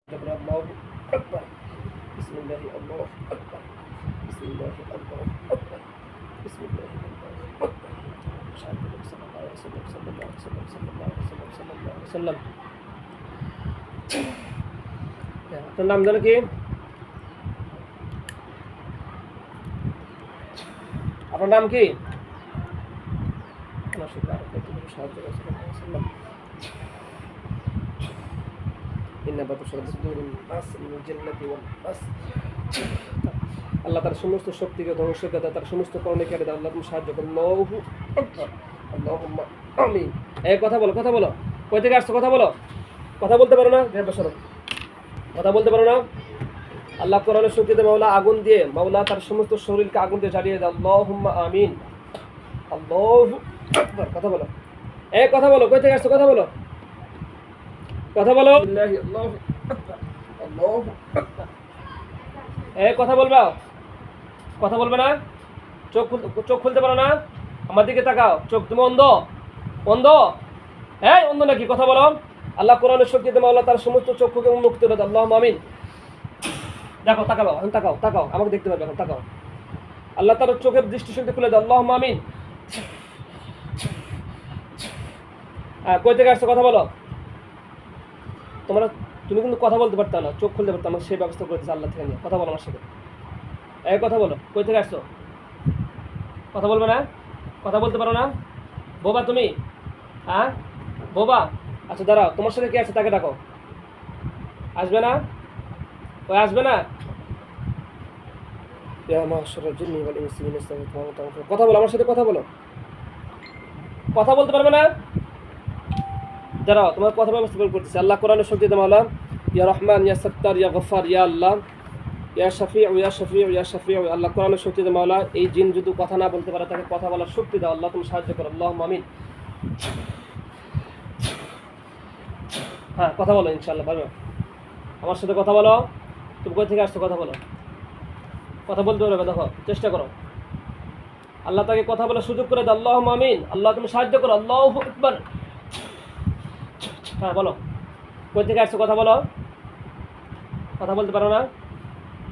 الله أكبر. بسم الله الله أكبر. بسم الله الله أكبر. بسم الله الله أكبر. صلى الله عليه وسلم صلى الله عليه وسلم صلى الله عليه وسلم صلى الله عليه وسلم. আপনার নাম জানো কি? আপনার নাম কি? আমার সাথে আরো কয়েকজন সাহায্য করছিলেন। আল্লাহ তার সমস্ত শক্তিকে ধ্বংস করে তার সমস্ত কর্ণে কেটে দেয়। আল্লাহ তুমি সাহায্য করো। আমিন। এই কথা বলো, কথা বলো। কই থেকে আসছো? কথা বলো। কথা বলতে পারো না? কথা বলতে পারো না? আল্লাহ কোরআনের শক্তিতে মাওলা আগুন দিয়ে মাওলা তার সমস্ত শরীরকে আগুন দিয়ে জ্বালিয়ে দেয়। আল্লাহুম্মা আমিন। আল্লাহু আকবার। কথা বলো। এই কথা বলো। কই থেকে আসছো? কথা বলো। কথা বলো। এই কথা বলবা? কথা বলবে না? চোখ খুলতে পারো না? আমার দিকে তাকাও। চোখ তুমি অন্ধ? অন্ধ? হ্যাঁ অন্ধ নাকি? কথা বলো। আল্লাহ কোরআনের শক্তিতে মাওলা তার সমস্ত চক্ষুকে উন্মুক্ত করে দেয়। আল্লাহুম্মা আমিন। দেখো তাকাও, এখন তাকাও, তাকাও, আমাকে দেখতে পাবে, এখন তাকাও। আল্লাহ তার চোখের দৃষ্টিশক্তি খুলে দেয়। আল্লাহুম্মা আমিন। কই থেকে আসছো? কথা বলো। তুমি কিন্তু কথা বলতে পারতো না, চোখ খুলতে পারতো, আমাকে সেই ব্যবস্থা করে দিচ্ছে আল্লাহ থেকে নিয়ে। কথা বলো আমার সাথে। এই কথা বলো। কই থেকে আসছো? কথা বলবে না? কথা বলতে পারো না? বোবা তুমি? হ্যাঁ বোবা? আচ্ছা দাঁড়াও, তোমার সাথে কে আছে তাকে ডাকো। আসবে না? ওই আসবে না? কথা বলো আমার সাথে, কথা বলো। কথা বলতে পারবে না? দাঁড়াও, তোমার কথা ব্যবস্থা করতেছে। আল্লাহ কোরআনের শক্তিতে মাওলা ইয়া রহমান ইয়া সত্তার ইয়া গফার ইয়া আল্লাহ ইয়া শফি ইয়া শফি ইয়া শফি। আল্লাহ কোরআনের শক্তিতে মাওলা এই জিন যদি কথা না বলতে পারে তাকে কথা বলার শক্তি দাও। আল্লাহ তুমি সাহায্য করো। আল্লাহুম্মা আমিন। হ্যাঁ কথা বলো, ইনশাআল্লাহ পারবে। আমার সাথে কথা বলো। তুমি কই থেকে আসছো? কথা বলো। কথা বলতে পারবে? দেখো চেষ্টা করো। আল্লাহ তাকে কথা বলার সুযোগ করে দাও। আল্লাহুম্মা আমিন। আল্লাহ তুমি সাহায্য করো। আল্লাহু আকবার। হ্যাঁ বলো। কই থেকে আসছো? কথা বলো। কথা বলতে পারো না?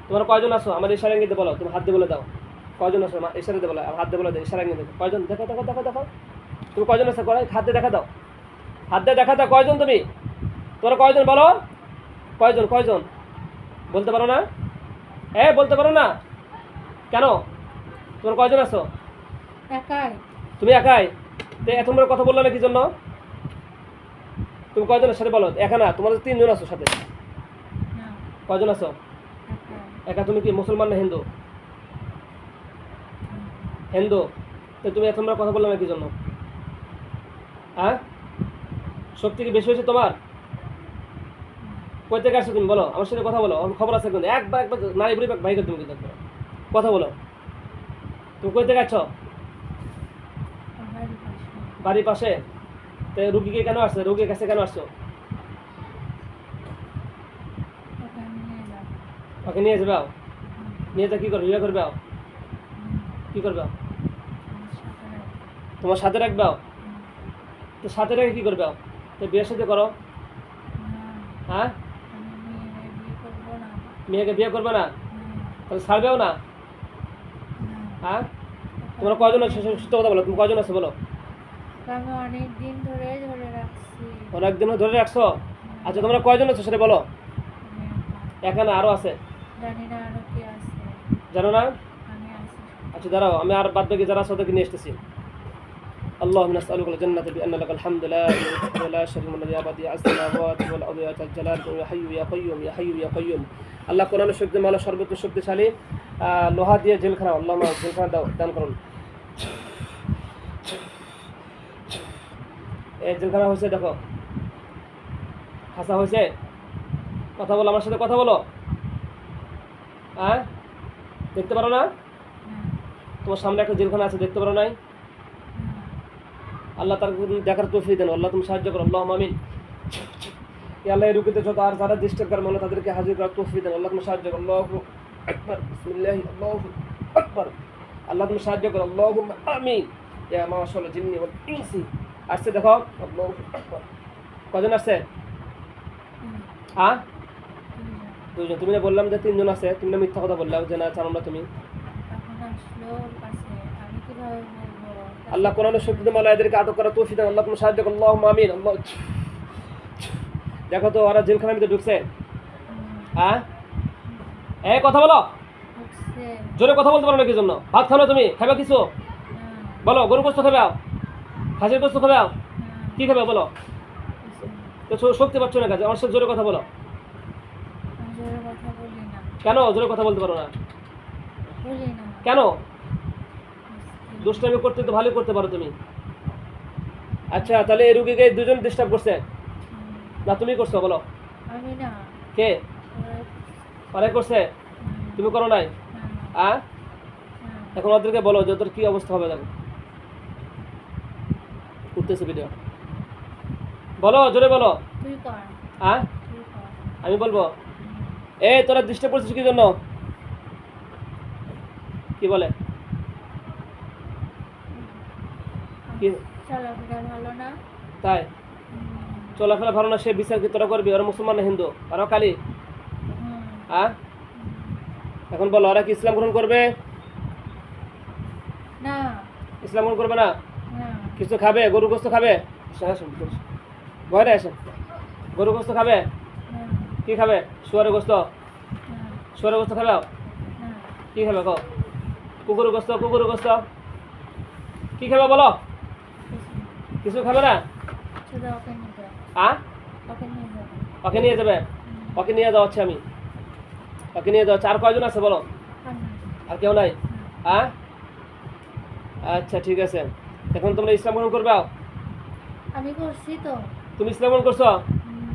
তোমার কয়জন আসো? আমার ইশারা ইঙ্গিতে বলো। তুমি হাত দিয়ে বলে দাও কয়জন আসো। ইশারা দিয়ে বলো, হাত দিয়ে বলে দাও, ইশারা ইঙ্গিতে কয়জন। দেখো দেখো দেখো দেখো তুমি কয়জন আসো? হাত দিয়ে দেখা দাও, হাত দিয়ে দেখা দাও। কয়জন তুমি? তোমরা কয়জন বলো? কয়জন? কয়জন বলতে পারো না? হ্যাঁ বলতে পারো না কেন? তোমার কয়জন আসো? একাই। তুমি একাই? তো এত তোমরা কথা বললো না কি জন্য? তুমি কয়জনের সাথে বলো? একা না, তোমাদের তিনজন আসো সাথে। কয়জন আসো? একা। তুমি কি মুসলমান না হিন্দু? হিন্দু। তো তুমি এত তোমরা কথা বললো না কি জন্য? হ্যাঁ শক্তি কি বেশি হয়েছে তোমার? কই থেকে আসছো তুমি? বলো আমার সাথে কথা বলো। আমার খবর আছে কিন্তু একবার একবার নারী বুড়ি ভাই তুমি কিন্তু কথা বলো। তুমি কই থেকে আসছো? বাড়ির পাশে। তো রুগীকে কেন আসছো? রুগীর কাছে কেন আসছো? ওকে নিয়ে যাবে? নিয়ে যা কি করবে? ইয়ে করবে? কি করবে? তোমার সাথে রাখবে? তো সাথে রেখে কি করবে? তো বিয়ের সাথে করো। হ্যাঁ মেয়েকে বিয়ে করবে না? তাহলে ছাড়বেও না? হ্যাঁ তোমরা কয়জন আছো? সত্য কথা বলো। তুমি কয়জন আছো বলো? আমি অনেক দিন ধরে রাখছি। অনেক দিন ধরে রাখছো? আচ্ছা তোমরা কয়জন আছো সেটা বলো। এখানে আরো আছে? জানি না আরো কি আছে। জানো না? আমি আছি। আচ্ছা দাঁড়াও, আমি আর বাদ বাকি যারা আছে ওদেরকে নিয়ে আসতেছি। اللهم نسألك الجنة بأن لك الحمد لا إله ولا شريك لك يا بديع السماوات والأرض يا ذا الجلال يا حي يا قيوم يا حي يا قيوم। আল্লাহ কোরআনের শক্তি মাওলা সর্বোচ্চ শক্তিশালী লোহা দিয়ে জেলখানা আল্লাহ জেলখানা দান করুন। এই জেলখানা হয়েছে দেখো, হাসা হয়েছে। কথা বলো আমার সাথে, কথা বলো। হ্যাঁ দেখতে পারো না? তোমার সামনে একটা জেলখানা আছে, দেখতে পারো নাই? আল্লাহ তার দেখার তৌফিক দেন। আল্লাহ তুমি সাহায্য করো। আল্লাহুম্মা আমিন। আল্লাহ এই রুগীতে যত আর যারা ডিস্টার্ব করে মনে তাদেরকে হাজির করার তৌফিক দেন। আল্লাহ তুমি সাহায্য করো। আল্লাহু আকবার। বিসমিল্লাহ। আল্লাহু আকবার। আল্লাহ তুমি সাহায্য করো। আল্লাহুম্মা আমিন। ইয়া মাশাআল্লাহ জিন্নি ওয়াল ইনসি আসছে দেখো। আল্লাহু আকবার। কজন আসছে? হ্যাঁ দুজন। তুমি না বললাম যে তিনজন আছে, তুমি না মিথ্যা কথা বললাম যে না জানো না তুমি। এখন আসলো ওর কাছে, আমি কিভাবে বলবো? আল্লাহ কোরআনের শক্তিতে মালা এদেরকে আটক করা তৌফিক দান, আল্লাহ তুমি সাহায্য করো, আল্লাহুম্মা আমিন। আল্লাহ, দেখো তো ওরা জেলখানার ভিতরে ঢুকছে। হ্যাঁ, এই কথা বলো, ঢুকছে। জোরে কথা বলতে পারো না কি জন্য? ভাত খাও না তুমি, খাবে কিছু? না, বলো, গরু গোস্ত খাবে, খাসির গোস্ত খাবে, না, কি খাবে বলো? কিছু না। তো শক্তি পাচ্ছ না কাজে, আমার সাথে জোরে কথা বলো। আমি জোরে কথা বলি না, কেন জোরে কথা বলতে পারো না? বলি না। কেন? মুশকিল। দুষ্টামি করতে তো ভালোই করতে পারো তুমি। আচ্ছা, তাহলে এই রুগীকে দুজন ডিস্টার্ব করছে না তুমি করছো? বলো, আমি না, কে ওরা- অনেক করছে, তুমি করো নাই? না, আ না, এখন ওদেরকে বলো যে ওদের কি অবস্থা হবে, দেখো উঠতেছে ভিডিও। বলো, জোরে বলো। তুই কর, আ তুই কর। আমি বলবো, এই তোরা ডিস্টার্ব করছিস কি জন্য? কি বলে? কি চলাফেরা ভালো না। তাই? চলাফেরা ভালো না, সে বিচার কি তোরা করবি? ওরা মুসলমান না হিন্দু? ওরা কালী? আ এখন বলো, ওরা কি ইসলাম গ্রহণ করবে? না, ইসলাম গ্রহণ করবে না? না, কিছু খাবে? গরু গোস্ত খাবে? আসেন, ভয় নাই, আসেন। গরু গোস্ত খাবে? না, কি খাবে? শুয়ারের গোস্ত? না, শুয়ারের গোস্ত খাবে? না, কি খাবে কো? কুকুরের গোস্ত? কুকুরের গোস্ত কি খাবে বলো? কিছু খাবে না? শুধু ওকে নিতে, আ ওকে নিয়ে যাবে। ওকে নিয়ে যাবে? ওকে নিয়ে যাওয়া হচ্ছে আমি, ওকে নিয়ে যাওয়া হচ্ছে। আর কয়জন আছে বলো? আর না, আর কেউ নাই? না। আচ্ছা ঠিক আছে। এখন তোমরা ইসলাম গ্রহণ করবে? আমি করছি তো। তুমি ইসলাম গ্রহণ করছো?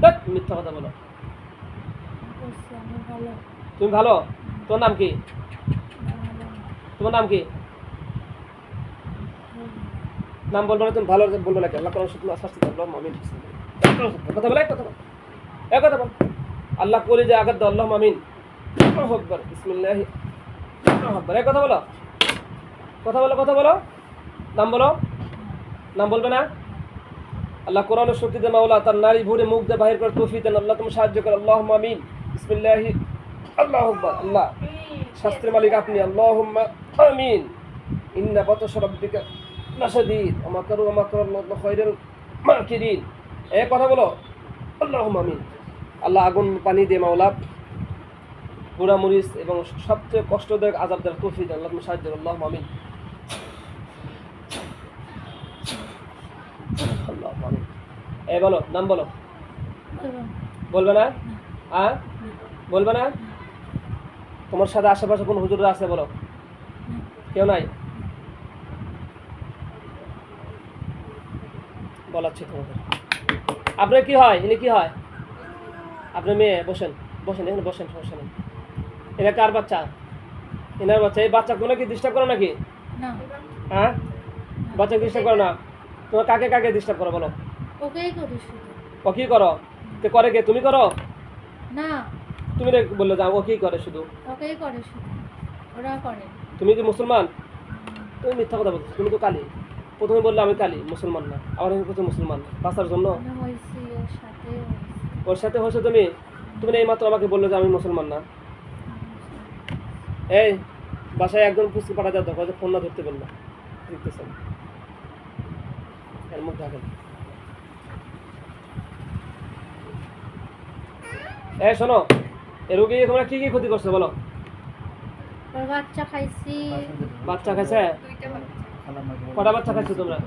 ধ্যাৎ, মিথ্যা কথা বলো। আমি করছি, আমি ভালো। তুমি ভালো? তোমার নাম কি? আমি ভালো না। তোমার নাম কি? নাম বলবো না, তুমি ভালো বলবো না। আল্লাহ কোরআন শুনতে শাস্তি দাও, আল্লাহুম্মা আমিন। কথা বলে, কথা বল, এক কথা বল। আল্লাহ বলি যে আগাদ দাও, আল্লাহুম্মা আমিন। আল্লাহু আকবার, বিসমিল্লাহ, আল্লাহু আকবার। এক কথা বলো, কথা বলো, কথা বলো। নাম বলো। নাম বলবে না? আল্লাহ কোরআনের শক্তিতে মাওলা তার নারী ভরে মুখ দিয়ে বাহির করে তৌফিক দেন, আল্লাহ তুমি সাহায্য করো, আল্লাহুম্মা আমিন। বিসমিল্লাহ, আল্লাহু আকবার। আল্লাহ শাস্ত্রের মালিক আপনি, আল্লাহুম্মা আমিন। ইন্না বাতাশা রাব্বিকা লাশাদীদ ওয়া মাকারু ওয়া মাকারাল্লাহু খায়রুল মাকিরিন। এই কথা বলো, আল্লাহুম্মা আমিন। আল্লাহ আগুন পানি দিয়ে মাওলা পোড়া মরিচ এবং সবচেয়ে কষ্টদায়ক আযাব দেওয়ার তৌফিক দেন, আল্লাহ তুমি সাহায্য করো, আল্লাহুম্মা আমিন। আল্লাহুম্মা আমিন। এই বলো, নাম বলো। করবো না। বলবে না? না, বলবে না? না, তোমার সাথে আশেপাশে কোন হুজুররা আছে বলো? না। কেউ নাই? বলাচ্ছি তোমাদের। আপনার কি হয়? ইনি কি হয়? আপনার মেয়ে? বসেন, বসেন, এখানে বসেন, সমস্যা নেই। এটা কার বাচ্চা? এনার বাচ্চা। এই বাচ্চা কোনো কি ডিস্টার্ব করো নাকি? না, হ্যাঁ, বাচ্চাকে ডিস্টার্ব করো না? তোমার কাকে কাকে ডিস্টার্ব করো বলো? ওকেই করি শুধু। ও কি করো? কে করে? কে? তুমি করো? না, তুমি না বললে যে ও কি করে শুধু? ওকেই করে শুধু, ওরা করে। তুমি কি মুসলমান? তুমি মিথ্যা কথা বলছো, তুমি তো কালী। প্রথমে বললে আমি কালী, মুসলমান না। আবার আমি বলছি মুসলমান, বাঁচার জন্য। আমি হয়েছি ওর সাথে হয়েছি। ওর সাথে হয়েছে তুমি? তুমি না এইমাত্র আমাকে বললে যে আমি মুসলমান না। এই বাসায় একজন পুষ্টি পাঠা যাও, দেখো ফোন না ধরতে বললো, দেখতেছেন এর মুখ ঢাকেন। এই শোনো, এ রোগী তোমরা কি কি ক্ষতি করছো বলো? ওর বাচ্চা খাইছি বাচ্চা খাইছে? কটা বাচ্চা খাইছো তোমরা?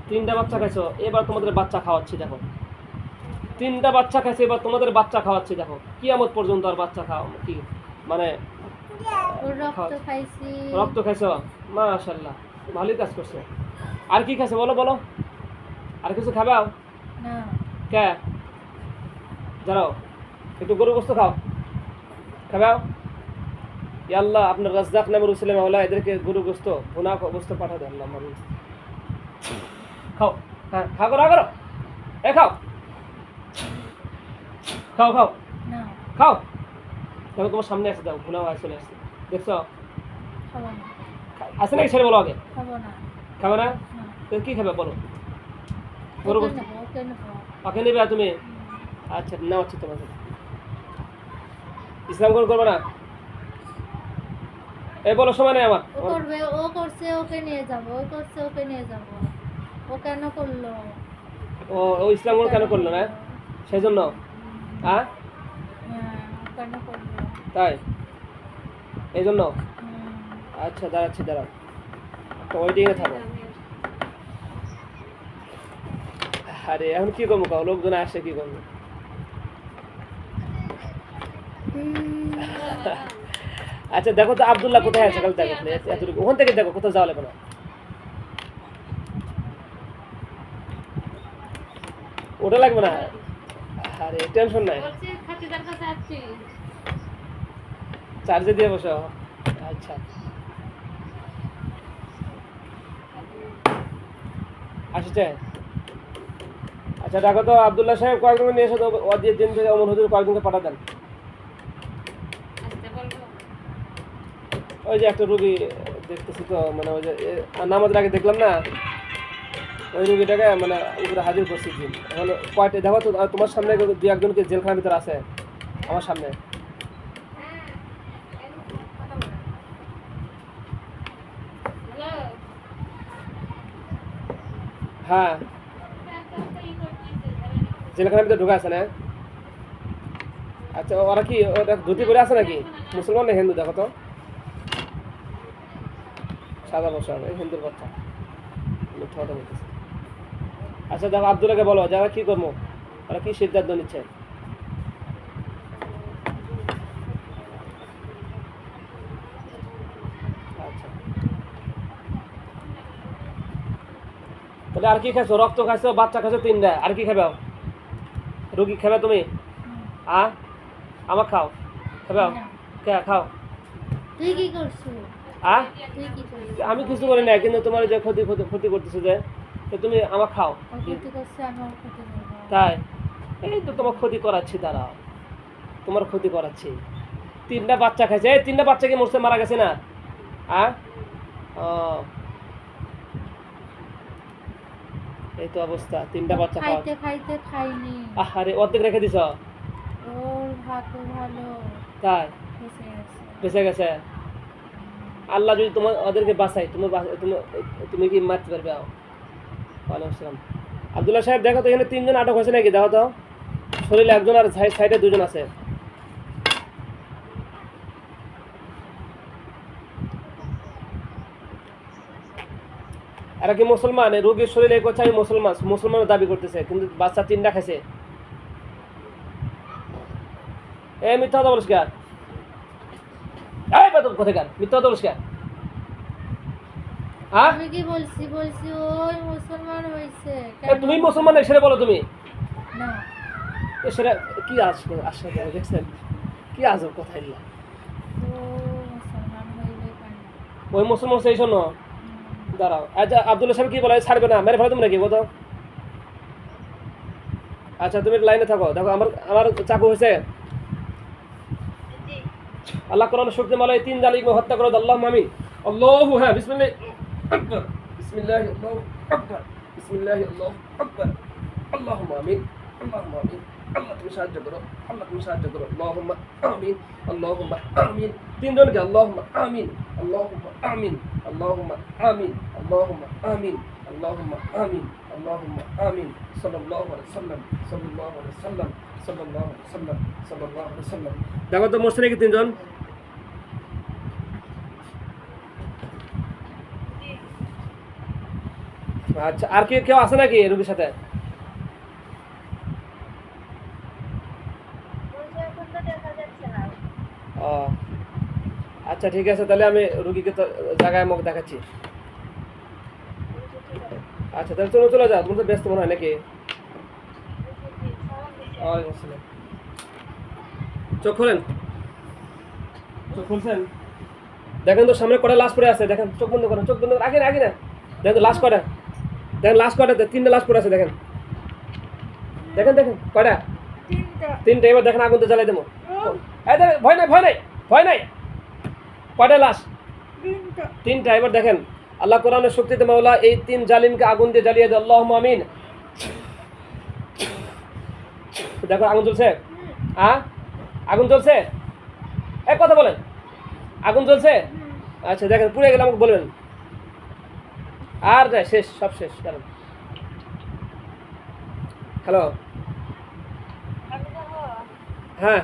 3টা বাচ্চা খাইছো। এবার তোমাদের বাচ্চা খাওয়াচ্ছি, দেখো 3টা বাচ্চা খাইছে, এবার তোমাদের বাচ্চা খাওয়াচ্ছি, দেখো কিয়ামত পর্যন্ত আর বাচ্চা খাওয়া কি মানে ওর রক্ত খাইছি। রক্ত খাইছো? মাশাআল্লাহ, ভালোই কাজ করছো। আর কি খাইছো বলো, বলো। আর কিছু খাবাও? না, কে জানো? একটু গরু গোস্ত খাও, খাবাও। ইয়া আল্লাহ, আপনার রাজ্জাক নামের উসিলে মাওলা এদেরকে গরু গোস্ত ভুনা গোস্ত পাঠা দেন, আল্লাহ আমিন। খাও, হ্যাঁ খা করো, করো, এ খাও, খাও, খাও, না, খাও। দেখো তোমার সামনে আছে, দাও ভুনা হয়ে চলে আসছে, দেখছো? খাবো না, আছে নাকি ছেড়ে বলো আগে? খাবো না। খাবে না? না, তো কি খাবে বলো? গরু ওকে গোস্ত নেবো, ওকে নেবো। ওকে নেবে তুমি? আচ্ছা নেওয়াচ্ছি তোমাকে। ইসলাম গ্রহণ করবে না? এই বলো, সময় নেই আমার। ও করবে, ও করছে ওকে নিয়ে যাব, ও করছে ওকে নিয়ে যাব। ও কেন করলো? ও ইসলাম গ্রহণ কেন করলো না? সেই জন্য? হ্যাঁ, হ্যাঁ, ও কেন করলো? তাই এই জন্য? হুম। আচ্ছা, দাঁড়াচ্ছি, দাঁড়াও, একটা ওয়েটিংয়ে থাকো। আরে এখন কি করবো, কাউ লোকজন আসে, কি করবো? আচ্ছা দেখো তো আব্দুল্লাহ কোথায় আছে, কাল দেখো এতটুকু, ওখান থেকে দেখো, কোথাও যাওয়া লাগবে না। ওটা লাগবে না, আরে টেনশন নাই, চার্জে দিয়ে বসো। আচ্ছা, আসছে। আচ্ছা দেখো তো আব্দুল্লাহ সাহেব কয়েকজনকে নিয়ে এসে তো ওদের দিন থেকে অমর হুজুর কয়েকজনকে পাঠা দেন। ওই যে একটা রুগী দেখতেছি তো, মানে ওই যে নামাজের আগে দেখলাম না, ওই রুগীটাকে মানে উপরে হাজির করছি দিন। এখন কয়টা দেখো তো, তোমার সামনে দু একজনকে জেলখানার ভিতরে আছে আমার সামনে। হ্যাঁ, জেলখানার ভিতরে ঢুকে আছে না? আচ্ছা, ওরা কি ওরা ধুতি পরে আছে নাকি? মুসলমান না হিন্দু? দেখো তো, সাদা পোশাক, এই হিন্দুর বাচ্চা, মিথ্যা কথা বলতেছে। আচ্ছা দেখো আব্দুল্লাহকে বলো, যারা কি করবো, ওরা কি সিদ্ধান্ত নিচ্ছে। আচ্ছা, তাহলে আর কি খাইছো? রক্ত খাইছো, বাচ্চা খাইছো, তিনটা, আর কি খাবে? রুগী খাবে তুমি? আমার খাও, খাবে? কে খাও? তুই কি করছো? তুই কি করছো? আমি কিছু করি না, কিন্তু তোমার যে ক্ষতি ক্ষতি ক্ষতি করতেছে যে, তো তুমি আমার খাও। ও ক্ষতি করছে, আমি ওর ক্ষতি করবো? তাই এই তো তোমার ক্ষতি করাচ্ছি, দাঁড়াও, তোমার ক্ষতি করাচ্ছি। তিনটা বাচ্চা খাইছে, এই তিনটা বাচ্চা কি মরছে, মারা গেছে না? ও, এই তো অবস্থা, তিনটা বাচ্চা খাওয়া। খাইতে খাইতে খাইনি। আরে অর্ধেক রেখে দিছ? ওর ভাগ্য ভালো, তাই বেঁচে গেছে। বেঁচে গেছে? আল্লাহ যদি তোমার ওদেরকে বাঁচাই, তুমি তুমি কি মারতে পারবে? ওয়ালাইকুম আসসালাম। আব্দুল্লাহ সাহেব দেখো তো, এখানে তিনজন আটক হয়েছে নাকি? দেখো তো, শরীরে একজন আর সাইডে দুজন আছে। এরা কি মুসলমান? রোগীর শরীরে করছে আমি মুসলমান, মুসলমানের দাবি করতেছে, কিন্তু বাচ্চা তিনটা খাইছে। এ মিথ্যা কথা বলিস কে? এই বেদব কোথাকার, মিথ্যা কথা বলিস কে? হ্যাঁ, আমি কি বলছি? বলছি ওই মুসলমান হয়েছে। তুমি মুসলমান না সেটা বলো তুমি। না, সেটা কি আশা করে দেখছেন, কি আজব কথা এগুলা। ও মুসলমান হইবে কেন? ওই মুসলমান সেই শোনো, দাঁড়াও। আচ্ছা আব্দুল্লাহ সাহেব কি বলে, ছাড়বে না, মেরে ফেলে তুমি নাকি? বলো। আচ্ছা তুমি লাইনে থাকো, দেখো আমার আমার চাকু হয়েছে। আল্লাহ কোরআন শক্তি মালা, এই তিন জালিমকে হত্যা করো, আল্লাহ আমিন। আল্লাহু, হ্যাঁ, বিসমিল্লাহ আকবার, বিসমিল্লাহ আল্লাহু আকবার, বিসমিল্লাহ আল্লাহু আকবার, আল্লাহুম্মা আমিন, আল্লাহুম্মা আমিন। আল্লাহ তুমি সাহায্য করো, আল্লাহ তুমি সাহায্য করো, আল্লাহুম্মা আমিন, আল্লাহুম্মা আমিন। তিনজনকে আল্লাহুম্মা আমিন, আল্লাহুম্মা আমিন, আল্লাহুম্মা আমিন, আল্লাহুম্মা আমিন, আল্লাহুম্মা আমিন, আল্লাহুম্মা আমিন। সাল্লাল্লাহু আলাইহি সাল্লাম, সাল্লাল্লাহু আলাইহি সাল্লাম, সাল্লাল্লাহু আলাইহি সাল্লাম, সাল্লাল্লাহু আলাইহি সাল্লাম। দেখো তো মরছে নাকি তিনজন? আচ্ছা, আর কি কেউ আছে নাকি রোগীর সাথে? ও আচ্ছা, ঠিক আছে, তাহলে আমি রুগীকে তো জায়গায় মুখ দেখাচ্ছি। আচ্ছা তাহলে চলো, চলে যাও, তুমি তো ব্যস্ত মনে হয় নাকি? ওয়ালাইকুম আসসালাম। চোখ খোলেন, চোখ খুলছেন? দেখেন তো সামনে কটা লাশ পড়ে আছে, দেখেন, চোখ বন্ধ করেন, চোখ বন্ধ করেন, আগে আগে না, দেখেন তো লাশ কটা, দেখেন লাশ কটা, তিনটা লাশ পড়ে আছে, দেখেন দেখেন দেখেন কয়টা? তিনটা। এবার দেখেন আগুন তো জ্বালাই দেবো। এই দেখেন, ভয় নাই, ভয় নাই, ভয় নাই। কয়টা লাশ? তিনটা। এবার দেখেন আল্লাহ কোরআনের শক্তিতে মাওলা এই তিন জালিমকে আগুন দিয়ে জ্বালিয়ে দেয়, আল্লাহুম্মা আমিন। দেখো আগুন জ্বলছে, আগুন জ্বলছে, এক কথা বলেন, আগুন জ্বলছে? আচ্ছা দেখেন পুড়ে গেলে আমাকে বলবেন। আর না, শেষ, সব শেষ। কারণ হ্যালো, হ্যাঁ